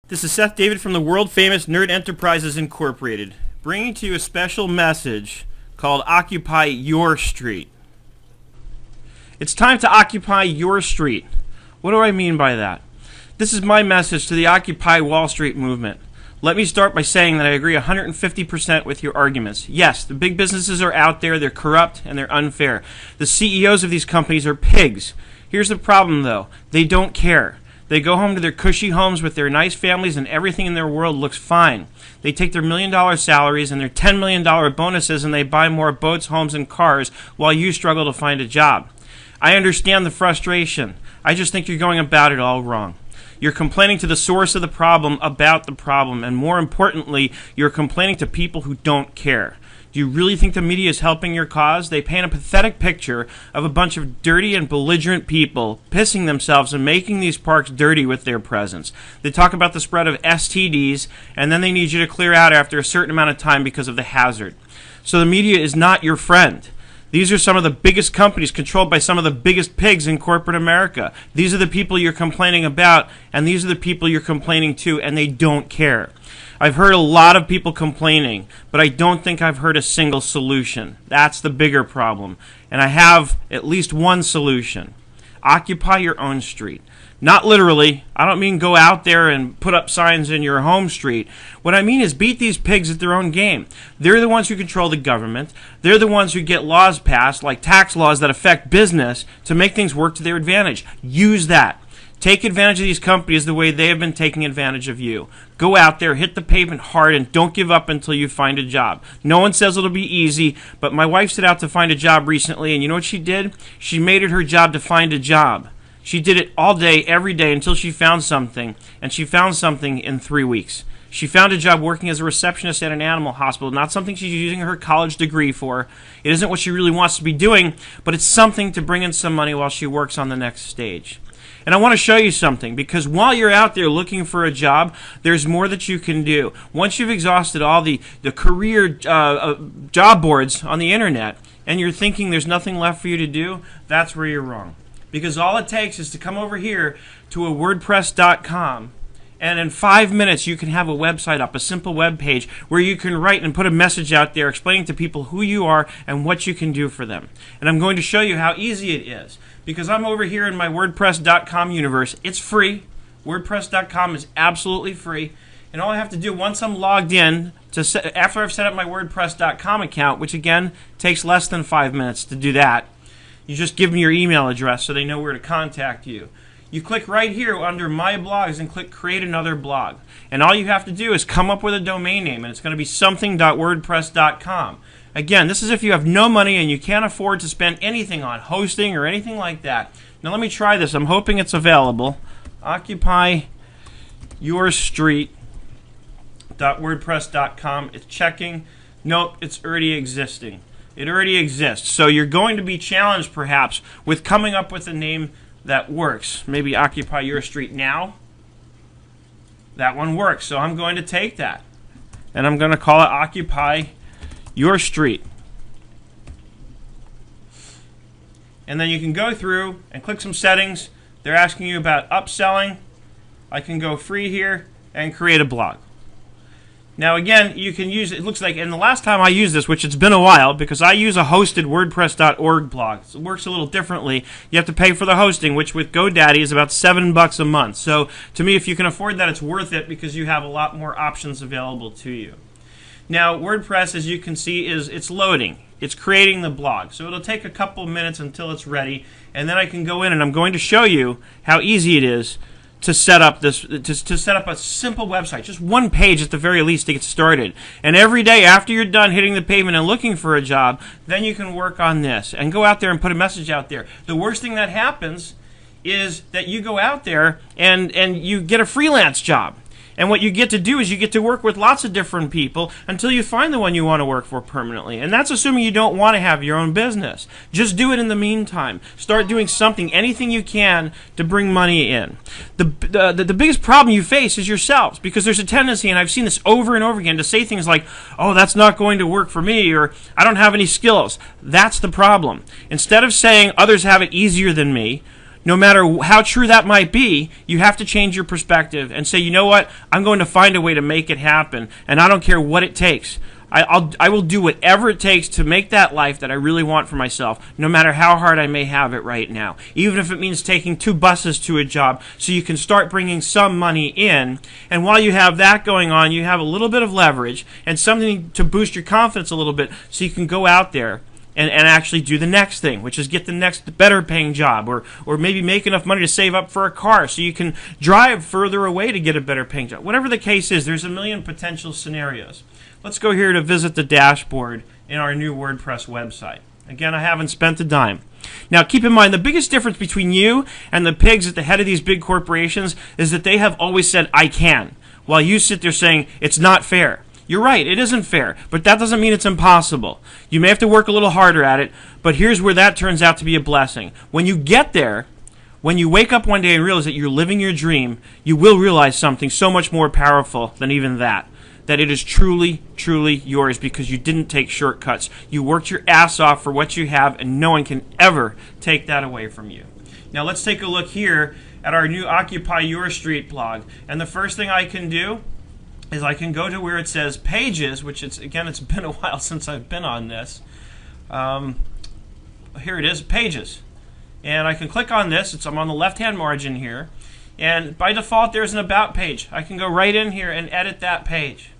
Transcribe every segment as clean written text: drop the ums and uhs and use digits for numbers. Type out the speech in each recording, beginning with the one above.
This is Seth David from the world-famous Nerd Enterprises Incorporated, bringing to you a special message called Occupy Your Street. It's time to occupy your street. What do I mean by that? This is my message to the Occupy Wall Street movement. Let me start by saying that I agree 150% with your arguments. Yes, the big businesses are out there, they're corrupt, and they're unfair. The CEOs of these companies are pigs. Here's the problem, though. They don't care. They go home to their cushy homes with their nice families and everything in their world looks fine. They take their $1 million salaries and their $10 million bonuses and they buy more boats, homes, and cars while you struggle to find a job. I understand the frustration. I just think you're going about it all wrong. You're complaining to the source of the problem about the problem, and more importantly, you're complaining to people who don't care. Do you really think the media is helping your cause? They paint a pathetic picture of a bunch of dirty and belligerent people pissing themselves and making these parks dirty with their presence. They talk about the spread of STDs, and then they need you to clear out after a certain amount of time because of the hazard. So the media is not your friend. These are some of the biggest companies controlled by some of the biggest pigs in corporate America. These are the people you're complaining about, and these are the people you're complaining to, and they don't care. I've heard a lot of people complaining, but I don't think I've heard a single solution. That's the bigger problem. And I have at least one solution. Occupy your own street. Not literally. I don't mean go out there and put up signs in your home street. What I mean is beat these pigs at their own game. They're the ones who control the government. They're the ones who get laws passed, like tax laws that affect business, to make things work to their advantage. Use that. Take advantage of these companies the way they have been taking advantage of you. Go out there, hit the pavement hard, and don't give up until you find a job. No one says it'll be easy, but my wife set out to find a job recently, and you know what she did? She made it her job to find a job. She did it all day, every day, until she found something, and she found something in 3 weeks. She found a job working as a receptionist at an animal hospital, not something she's using her college degree for. It isn't what she really wants to be doing, but it's something to bring in some money while she works on the next stage. And I want to show you something, because while you're out there looking for a job, there's more that you can do. Once you've exhausted all the career job boards on the internet, and you're thinking there's nothing left for you to do, that's where you're wrong. Because all it takes is to come over here to a WordPresscom, and in 5 minutes you can have a website up, a simple web page, where you can write and put a message out there explaining to people who you are and what you can do for them. And I'm going to show you how easy it is. Because I'm over here in my WordPresscom universe. It's free. WordPresscom is absolutely free. And all I have to do once I'm logged in, after I've set up my WordPresscom account, which again takes less than 5 minutes to do that, you just give me your email address so they know where to contact you. You click right here under My Blogs and click Create Another Blog. And all you have to do is come up with a domain name, and it's going to be something.wordpress.com. Again, this is if you have no money and you can't afford to spend anything on hosting or anything like that. Now let me try this. I'm hoping it's available. Occupy your street.wordpress.com. It's checking. Nope, it's already existing. It already exists. So you're going to be challenged perhaps with coming up with a name that works. Maybe Occupy Your Street Now. That one works. So I'm going to take that. And I'm going to call it Occupy Your Street. And then you can go through and click some settings. They're asking you about upselling. I can go free here and create a blog. Now again, you can use it looks like, and the last time I used this, which it's been a while, because I use a hosted WordPress.org blog. So it works a little differently. You have to pay for the hosting, which with GoDaddy is about $7 a month. So to me, if you can afford that, it's worth it because you have a lot more options available to you. Now, WordPress, as you can see, it's loading. It's creating the blog. So it'll take a couple minutes until it's ready, and then I can go in and I'm going to show you how easy it is to set up this to set up a simple website, just one page at the very least to get started. And every day after you're done hitting the pavement and looking for a job, then you can work on this and go out there and put a message out there. The worst thing that happens is that you go out there and you get a freelance job. And what you get to do is you get to work with lots of different people until you find the one you want to work for permanently. And that's assuming you don't want to have your own business. Just do it in the meantime. Start doing something, anything you can to bring money in. The biggest problem you face is yourselves, because there's a tendency, and I've seen this over and over again, to say things like, oh, that's not going to work for me, or I don't have any skills. That's the problem. Instead of saying others have it easier than me, no matter how true that might be, you have to change your perspective and say, you know what, I'm going to find a way to make it happen, and I don't care what it takes. I will do whatever it takes to make that life that I really want for myself, no matter how hard I may have it right now. Even if it means taking 2 buses to a job so you can start bringing some money in. And while you have that going on, you have a little bit of leverage and something to boost your confidence a little bit so you can go out there and actually do the next thing, which is get the next better paying job, or maybe make enough money to save up for a car so you can drive further away to get a better paying job. Whatever the case is, there's a million potential scenarios. Let's go here to visit the dashboard in our new WordPress website. Again, I haven't spent a dime. Now, keep in mind, the biggest difference between you and the pigs at the head of these big corporations is that they have always said, I can, while you sit there saying, it's not fair. You're right, it isn't fair, but that doesn't mean it's impossible. You may have to work a little harder at it, but here's where that turns out to be a blessing. When you get there, when you wake up one day and realize that you're living your dream, you will realize something so much more powerful than even that. That it is truly, truly yours because you didn't take shortcuts. You worked your ass off for what you have, and no one can ever take that away from you. Now let's take a look here at our new Occupy Your Street blog. And the first thing I can do is I can go to where it says Pages, which it's been a while since I've been on this. Here it is, Pages. And I can click on this. I'm on the left-hand margin here. And by default, there's an About page. I can go right in here and edit that page.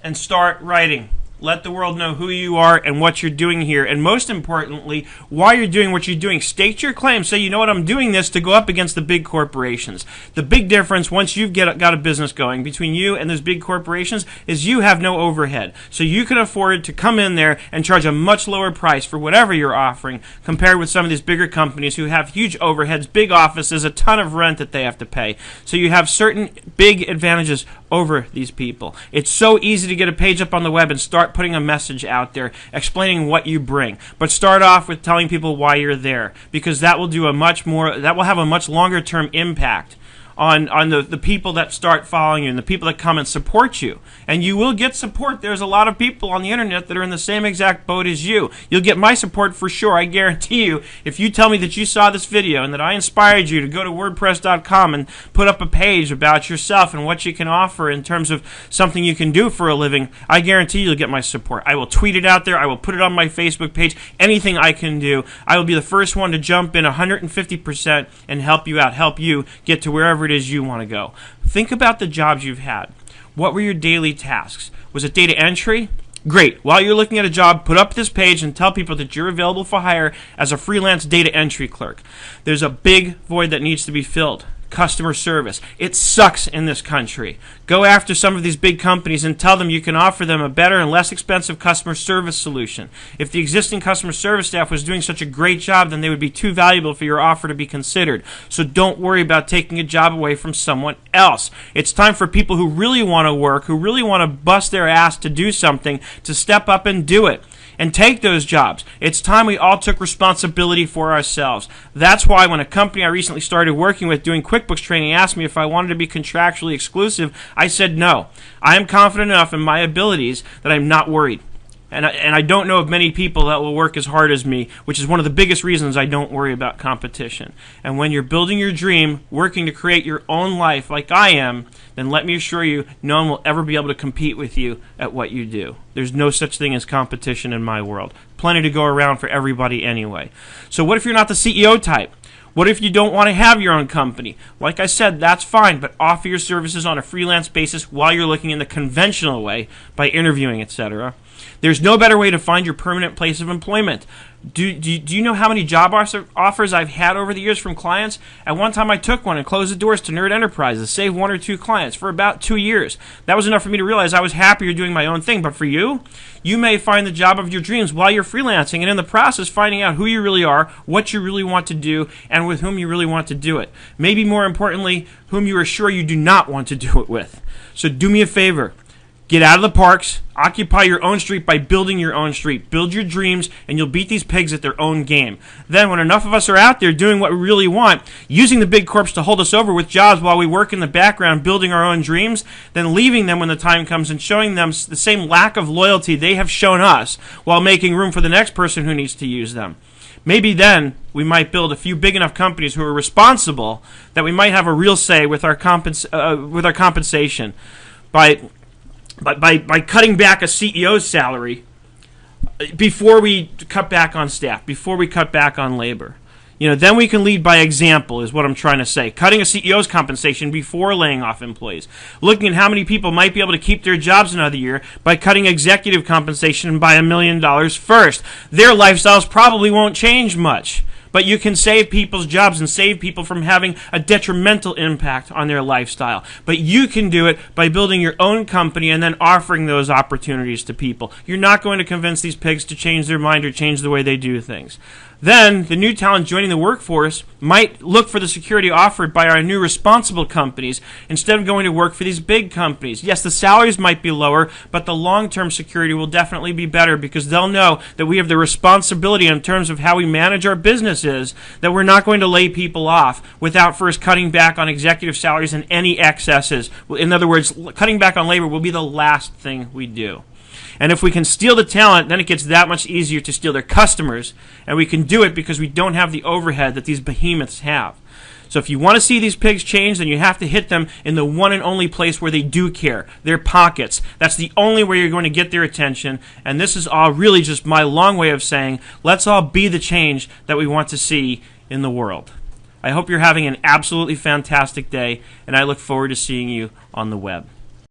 And start writing. Let the world know who you are and what you're doing here. And most importantly, why you're doing what you're doing. State your claim. Say, you know what, I'm doing this to go up against the big corporations. The big difference once you've got a business going between you and those big corporations is you have no overhead. So you can afford to come in there and charge a much lower price for whatever you're offering compared with some of these bigger companies who have huge overheads, big offices, a ton of rent that they have to pay. So you have certain big advantages over these people. It's so easy to get a page up on the web and start putting a message out there explaining what you bring. But start off with telling people why you're there, because that will have a much longer term impact on the people that start following you and the people that come and support you. And you will get support. There's a lot of people on the internet that are in the same exact boat as you. You'll get my support for sure. I guarantee you, if you tell me that you saw this video and that I inspired you to go to WordPresscom and put up a page about yourself and what you can offer in terms of something you can do for a living, I guarantee you'll get my support. I will tweet it out there. I will put it on my Facebook page. Anything I can do, I will be the first one to jump in 150% and help you out, help you get to wherever it is you want to go. Think about the jobs you've had. What were your daily tasks? Was it data entry? Great. While you're looking at a job, put up this page and tell people that you're available for hire as a freelance data entry clerk. There's a big void that needs to be filled. Customer service. It sucks in this country. Go after some of these big companies and tell them you can offer them a better and less expensive customer service solution. If the existing customer service staff was doing such a great job, then they would be too valuable for your offer to be considered. So don't worry about taking a job away from someone else. It's time for people who really want to work, who really want to bust their ass to do something, to step up and do it. And take those jobs. It's time we all took responsibility for ourselves. That's why when a company I recently started working with doing QuickBooks training asked me if I wanted to be contractually exclusive, I said no. I am confident enough in my abilities that I'm not worried. And I don't know of many people that will work as hard as me, which is one of the biggest reasons I don't worry about competition. And when you're building your dream, working to create your own life like I am, then let me assure you, no one will ever be able to compete with you at what you do. There's no such thing as competition in my world. Plenty to go around for everybody anyway. So what if you're not the CEO type? What if you don't want to have your own company? Like I said, that's fine, but offer your services on a freelance basis while you're looking in the conventional way by interviewing, etc. There's no better way to find your permanent place of employment. Do you know how many job offers I've had over the years from clients? At one time I took one and closed the doors to Nerd Enterprises, saved 1 or 2 clients for about 2 years. That was enough for me to realize I was happier doing my own thing. But for you, you may find the job of your dreams while you're freelancing, and in the process finding out who you really are, what you really want to do, and with whom you really want to do it. Maybe more importantly, whom you are sure you do not want to do it with. So do me a favor. Get out of the parks, occupy your own street by building your own street. Build your dreams, and you'll beat these pigs at their own game. Then when enough of us are out there doing what we really want, using the big corps to hold us over with jobs while we work in the background building our own dreams, then leaving them when the time comes and showing them the same lack of loyalty they have shown us while making room for the next person who needs to use them. Maybe then we might build a few big enough companies who are responsible that we might have a real say with our compensation by cutting back a CEO's salary before we cut back on staff, before we cut back on labor. Then we can lead by example is what I'm trying to say. Cutting a CEO's compensation before laying off employees. Looking at how many people might be able to keep their jobs another year by cutting executive compensation by $1 million first. Their lifestyles probably won't change much, but you can save people's jobs and save people from having a detrimental impact on their lifestyle. But you can do it by building your own company and then offering those opportunities to people. You're not going to convince these pigs to change their mind or change the way they do things. Then, the new talent joining the workforce might look for the security offered by our new responsible companies instead of going to work for these big companies. Yes, the salaries might be lower, but the long-term security will definitely be better because they'll know that we have the responsibility in terms of how we manage our businesses, that we're not going to lay people off without first cutting back on executive salaries and any excesses. In other words, cutting back on labor will be the last thing we do. And if we can steal the talent, then it gets that much easier to steal their customers. And we can do it because we don't have the overhead that these behemoths have. So if you want to see these pigs change, then you have to hit them in the one and only place where they do care, their pockets. That's the only way you're going to get their attention. And this is all really just my long way of saying, let's all be the change that we want to see in the world. I hope you're having an absolutely fantastic day, and I look forward to seeing you on the web.